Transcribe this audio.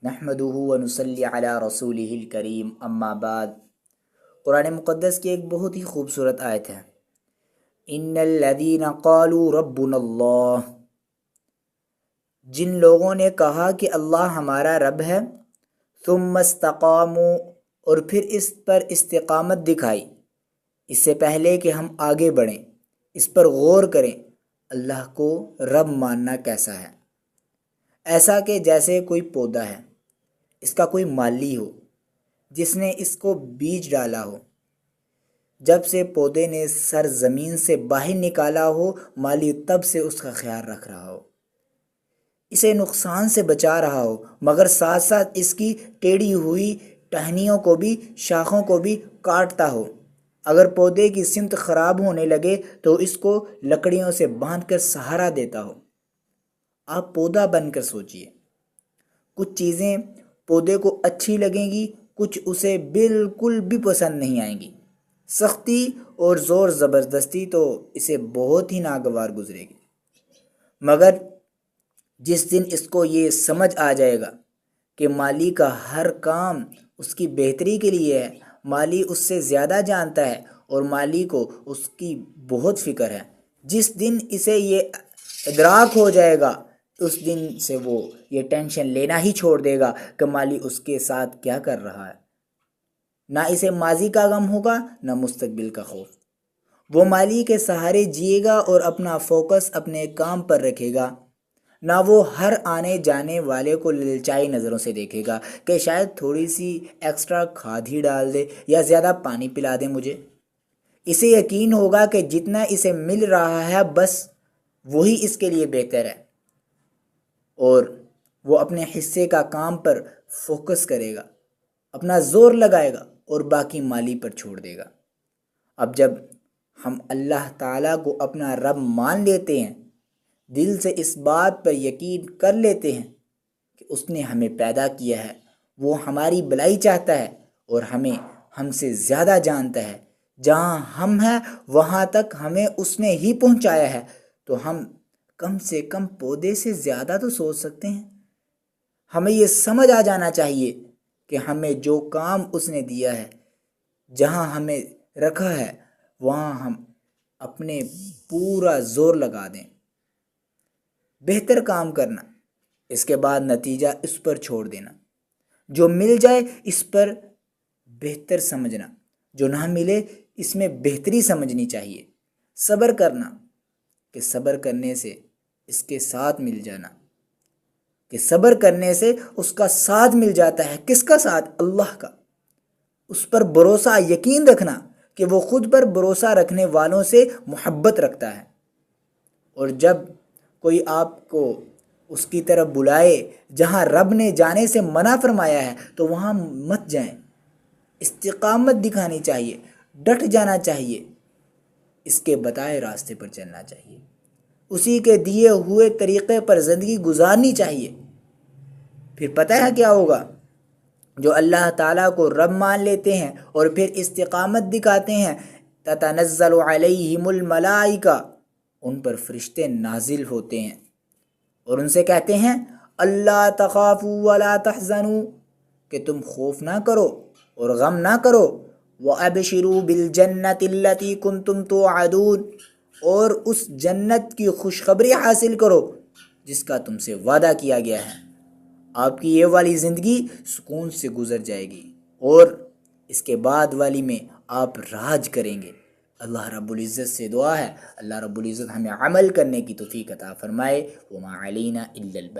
نحمدہ ونصلی علی رسولہ الکریم اما بعد۔ قرآن مقدس کی ایک بہت ہی خوبصورت آیت ہے، ان الذین قالوا ربنا اللہ، جن لوگوں نے کہا کہ اللہ ہمارا رب ہے، ثم استقاموا، اور پھر اس پر استقامت دکھائی، اس سے پہلے کہ ہم آگے بڑھیں اس پر غور کریں اللہ کو رب ماننا کیسا ہے۔ ایسا کہ جیسے کوئی پودا ہے، اس کا کوئی مالی ہو جس نے اس کو بیج ڈالا ہو، جب سے پودے نے سر زمین سے باہر نکالا ہو، مالی تب سے اس کا خیال رکھ رہا ہو، اسے نقصان سے بچا رہا ہو، مگر ساتھ ساتھ اس کی ٹیڑھی ہوئی ٹہنیوں کو بھی، شاخوں کو بھی کاٹتا ہو۔ اگر پودے کی سمت خراب ہونے لگے تو اس کو لکڑیوں سے باندھ کر سہارا دیتا ہو۔ آپ پودا بن کر سوچئے، کچھ چیزیں پودے کو اچھی لگیں گی، کچھ اسے بالکل بھی پسند نہیں آئیں گی۔ سختی اور زور زبردستی تو اسے بہت ہی ناگوار گزرے گی، مگر جس دن اس کو یہ سمجھ آ جائے گا کہ مالی کا ہر کام اس کی بہتری کے لیے ہے، مالی اس سے زیادہ جانتا ہے اور مالی کو اس کی بہت فکر ہے، جس دن اسے یہ ادراک ہو جائے گا اس دن سے وہ یہ ٹینشن لینا ہی چھوڑ دے گا کہ مالی اس کے ساتھ کیا کر رہا ہے۔ نہ اسے ماضی کا غم ہوگا، نہ مستقبل کا خوف۔ وہ مالی کے سہارے جیے گا اور اپنا فوکس اپنے کام پر رکھے گا، نہ وہ ہر آنے جانے والے کو للچائی نظروں سے دیکھے گا کہ شاید تھوڑی سی ایکسٹرا کھاد ہی ڈال دے یا زیادہ پانی پلا دے مجھے۔ اسے یقین ہوگا کہ جتنا اسے مل رہا ہے بس وہی اس کے لیے بہتر ہے، اور وہ اپنے حصے کا کام پر فوکس کرے گا، اپنا زور لگائے گا اور باقی مالی پر چھوڑ دے گا۔ اب جب ہم اللہ تعالیٰ کو اپنا رب مان لیتے ہیں، دل سے اس بات پر یقین کر لیتے ہیں کہ اس نے ہمیں پیدا کیا ہے، وہ ہماری بھلائی چاہتا ہے اور ہم سے زیادہ جانتا ہے، جہاں ہم ہیں وہاں تک ہمیں اس نے ہی پہنچایا ہے، تو ہم کم سے کم پودے سے زیادہ تو سوچ سکتے ہیں۔ ہمیں یہ سمجھ آ جانا چاہیے کہ ہمیں جو کام اس نے دیا ہے، جہاں ہمیں رکھا ہے، وہاں ہم اپنے پورا زور لگا دیں، بہتر کام کرنا، اس کے بعد نتیجہ اس پر چھوڑ دینا، جو مل جائے اس پر بہتر سمجھنا، جو نہ ملے اس میں بہتری سمجھنی چاہیے، صبر کرنا کہ صبر کرنے سے اس کے ساتھ مل جانا، کہ صبر کرنے سے اس کا ساتھ مل جاتا ہے۔ کس کا ساتھ؟ اللہ کا۔ اس پر بھروسہ، یقین رکھنا کہ وہ خود پر بھروسہ رکھنے والوں سے محبت رکھتا ہے، اور جب کوئی آپ کو اس کی طرف بلائے جہاں رب نے جانے سے منع فرمایا ہے تو وہاں مت جائیں، استقامت دکھانی چاہیے، ڈٹ جانا چاہیے، اس کے بتائے راستے پر چلنا چاہیے، اسی کے دیے ہوئے طریقے پر زندگی گزارنی چاہیے۔ پھر پتہ ہے کیا ہوگا؟ جو اللہ تعالیٰ کو رب مان لیتے ہیں اور پھر استقامت دکھاتے ہیں، تتنزل علیہم الملائکہ، ان پر فرشتے نازل ہوتے ہیں اور ان سے کہتے ہیں اللہ تخافوا ولا تحزنوا، کہ تم خوف نہ کرو اور غم نہ کرو، وابشروا بالجنۃ التی کنتم توعدون، اور اس جنت کی خوشخبری حاصل کرو جس کا تم سے وعدہ کیا گیا ہے۔ آپ کی یہ والی زندگی سکون سے گزر جائے گی اور اس کے بعد والی میں آپ راج کریں گے۔ اللہ رب العزت سے دعا ہے اللہ رب العزت ہمیں عمل کرنے کی توفیق عطا فرمائے۔ وما علینا الا البلاغ۔